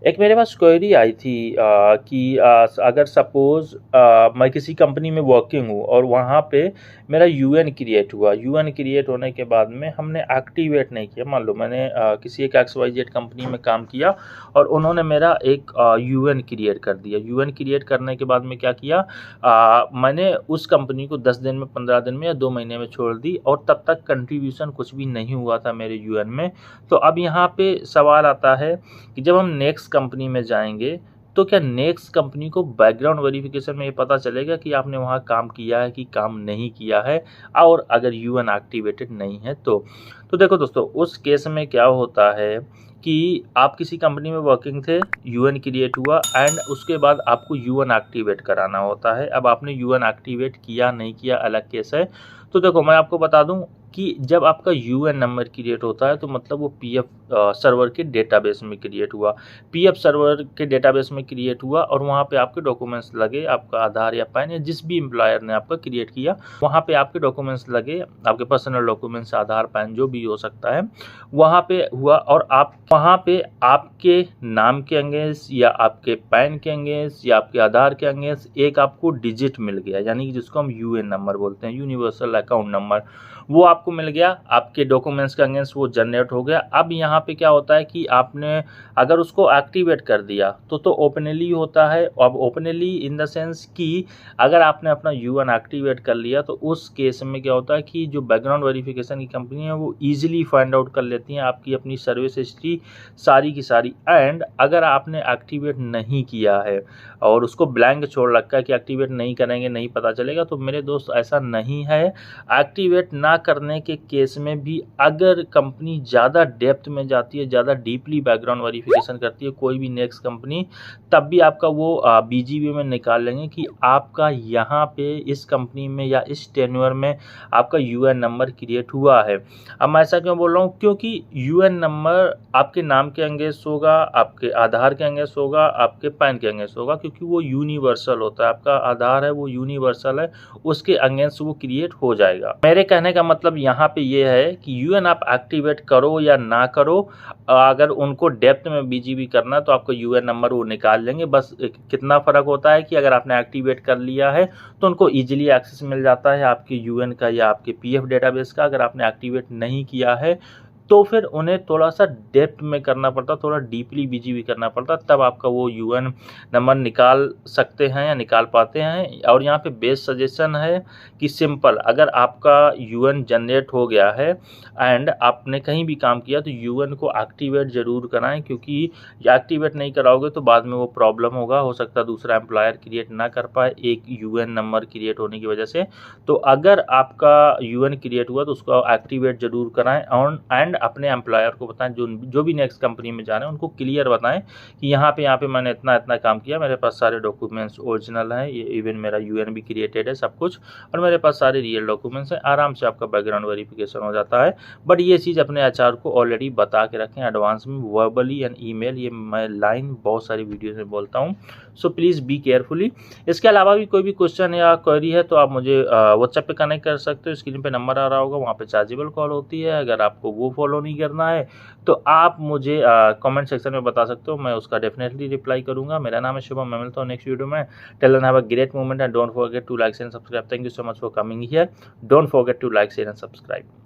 एक मेरे पास क्वेरी आई थी कि अगर सपोज़ मैं किसी कंपनी में वर्किंग हूँ और वहाँ पे मेरा यूएन क्रिएट हुआ। यूएन क्रिएट होने के बाद में हमने एक्टिवेट नहीं किया। मान लो मैंने किसी एक XYZ कंपनी में काम किया और उन्होंने मेरा एक यूएन क्रिएट कर दिया। यूएन क्रिएट करने के बाद में क्या किया, मैंने उस कंपनी को 10 दिन में, 15 दिन में या 2 महीने में छोड़ दी और तब तक कंट्रीब्यूशन कुछ भी नहीं हुआ था मेरे यूएन में। तो अब यहाँ पे सवाल आता है कि जब हम नेक्स्ट कंपनी में जाएंगे तो क्या नेक्स्ट कंपनी को बैकग्राउंड वेरिफिकेशन में ये पता चलेगा कि आपने वहाँ काम किया है कि काम नहीं किया है, और अगर यूएन एक्टिवेटेड नहीं है तो देखो दोस्तों, उस केस में क्या होता है कि आप किसी कंपनी में वर्किंग थे, यूएन क्रिएट हुआ एंड उसके बाद आपको यूएन एक्टिवेट कराना होता है। अब आपने यूएन एक्टिवेट किया नहीं किया अलग केस है। तो देखो मैं आपको बता दूं कि जब आपका यूएन नंबर क्रिएट होता है तो मतलब वो पीएफ सर्वर के डेटाबेस में क्रिएट हुआ। पीएफ सर्वर के डेटाबेस में क्रिएट हुआ और वहाँ पे आपके डॉक्यूमेंट्स लगे, आपका आधार या पैन या जिस भी एम्प्लॉयर ने आपका क्रिएट किया वहाँ पे आपके डॉक्यूमेंट्स लगे, आपके पर्सनल डॉक्यूमेंट्स, आधार, पैन जो भी हो सकता है वहाँ पे हुआ, और आप वहाँ पे आपके नाम के अगेंस्ट या आपके पैन के अगेंस्ट या आपके आधार के अगेंस्ट एक आपको डिजिट मिल गया, यानी कि जिसको हम यूएन नंबर बोलते हैं, यूनिवर्सल अकाउंट नंबर, वो आपको मिल गया। आपके डॉक्यूमेंट्स के अगेंस्ट वो जनरेट हो गया। अब यहाँ पे क्या होता है कि आपने अगर उसको एक्टिवेट कर दिया तो ओपनली होता है। अब ओपनली इन द सेंस कि अगर आपने अपना यूएन एक्टिवेट कर लिया तो उस केस में क्या होता है कि जो बैकग्राउंड वेरिफिकेशन की कंपनी है वो ईजिली फाइंड आउट कर लेती हैं आपकी अपनी सर्विस हिस्ट्री सारी की सारी। एंड अगर आपने एक्टिवेट नहीं किया है और उसको ब्लैंक छोड़ रखा है कि एक्टिवेट नहीं करेंगे नहीं पता चलेगा, तो मेरे दोस्त ऐसा नहीं है। एक्टिवेट ना करने के केस में भी अगर कंपनी ज़्यादा डेप्थ में जाती है, ज़्यादा डीपली बैकग्राउंड वेरिफिकेशन करती है कोई भी नेक्स्ट कंपनी, तब भी आपका वो बीजीबी में निकाल लेंगे कि आपका यहाँ पे इस कंपनी में या इस टेन्योर में आपका यूएन नंबर क्रिएट हुआ है। अब मैं ऐसा क्यों बोल रहा हूँ, क्योंकि यूएन नंबर आपके नाम के अगेंस्ट होगा, आपके आधार के अगेंस्ट होगा, आपके पैन के अगेंस्ट होगा, क्योंकि वो यूनिवर्सल होता है। आपका आधार है वो यूनिवर्सल है, उसके अगेंस्ट वो क्रिएट हो जाएगा। मेरे कहने का मतलब यहाँ पे ये है कि यूएन आप एक्टिवेट करो या ना करो, अगर उनको डेप्थ में बीजीबी करना तो आपको यूएन नंबर वो निकाल लेंगे। बस कितना फ़र्क होता है कि अगर आपने एक्टिवेट कर लिया है तो उनको इजीली एक्सेस मिल जाता है आपके यूएन का या आपके पीएफ डेटाबेस का। अगर आपने एक्टिवेट नहीं किया है तो फिर उन्हें थोड़ा सा डेप्थ में करना पड़ता, थोड़ा डीपली बीजीबी करना पड़ता, तब आपका वो यूएन नंबर निकाल सकते हैं या निकाल पाते हैं। और यहाँ पे बेस्ट सजेशन है कि सिंपल, अगर आपका यूएन जनरेट हो गया है एंड आपने कहीं भी काम किया तो यूएन को एक्टिवेट ज़रूर कराएं, क्योंकि एक्टिवेट नहीं कराओगे तो बाद में वो प्रॉब्लम होगा। हो सकता है दूसरा एम्प्लॉयर क्रिएट ना कर पाए एक यूएन नंबर क्रिएट होने की वजह से। तो अगर आपका यूएन क्रिएट हुआ तो उसको एक्टिवेट ज़रूर कराएं ऑन एंड अपने एम्प्लॉयर को बताएं, जो भी नेक्स्ट कंपनी में जा रहे हैं उनको क्लियर बताएं कि यहाँ पे मैंने इतना इतना काम किया, मेरे पास सारे डॉक्यूमेंट्स ओरिजिनल हैं, ये इवन मेरा यूएन भी क्रिएटेड है सब कुछ, और मेरे पास सारे रियल डॉक्यूमेंट्स हैं। आराम से आपका बैकग्राउंड वेरिफिकेशन हो जाता है। बट ये चीज़ अपने एचआर को ऑलरेडी बता के रखें एडवांस में, वर्बली एंड ईमेल, ये मैं लाइन बहुत सारी वीडियो में बोलता हूँ, सो प्लीज़ बी केयरफुली। इसके अलावा भी कोई भी क्वेश्चन या क्वेरी है तो आप मुझे व्हाट्सएप पे कनेक्ट कर सकते हो। स्क्रीन पे नंबर आ रहा होगा, वहाँ पे चार्जेबल कॉल होती है। अगर आपको वो फॉलो नहीं करना है तो आप मुझे कमेंट सेक्शन में बता सकते हो, मैं उसका डेफिनेटली रिप्लाई करूंगा। मेरा नाम है शुभम, मैं मिलता हूँ नेक्स्ट वीडियो में। Till then have a great moment and don't forget to like share and subscribe. Thank you so much for coming here. Don't forget to like share and subscribe.